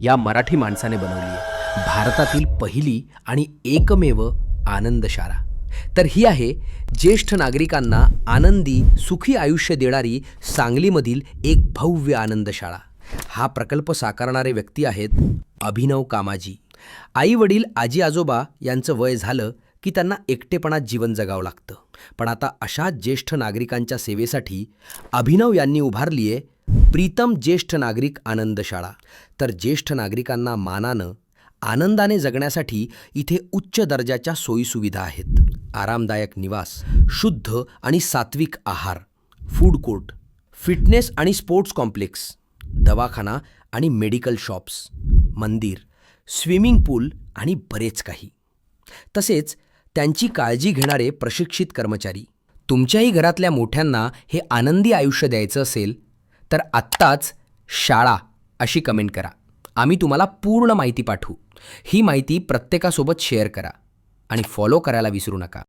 या मराठी माणसाने बनवली आहे, भारतातील पहिली आणि एकमेव आनंदशाळा. तर ही आहे ज्येष्ठ नागरिकांना आनंदी सुखी आयुष्य देणारी सांगलीमधील एक भव्य आनंदशाळा. हा प्रकल्प साकारणारे व्यक्ती आहेत अभिनव कामाजी. आई वडील आजी आजोबा यांचं वय झालं की त्यांना एकटेपणात जीवन जगावं लागतं. पण आता अशा ज्येष्ठ नागरिकांच्या सेवेसाठी अभिनव यांनी उभारली आहे प्रीतम ज्येष्ठ नागरिक आनंदशाळा. तर ज्येष्ठ नागरिकांना मानानं आनंदाने जगण्यासाठी इथे उच्च दर्जाच्या सोयीसुविधा आहेत. आरामदायक निवास, शुद्ध आणि सात्विक आहार, फूड कोर्ट, फिटनेस आणि स्पोर्ट्स कॉम्प्लेक्स, दवाखाना आणि मेडिकल शॉप्स, मंदिर, स्विमिंग पूल आणि बरेच काही. तसेच त्यांची काळजी घेणारे प्रशिक्षित कर्मचारी. तुमच्याही घरातल्या मोठ्यांना हे आनंदी आयुष्य द्यायचं असेल तर आत्ताच शाळा अशी कमेंट करा. आम्ही तुम्हाला पूर्ण माहिती पाठवू. ही माहिती प्रत्येकासोबत शेअर करा आणि फॉलो करायला विसरू नका.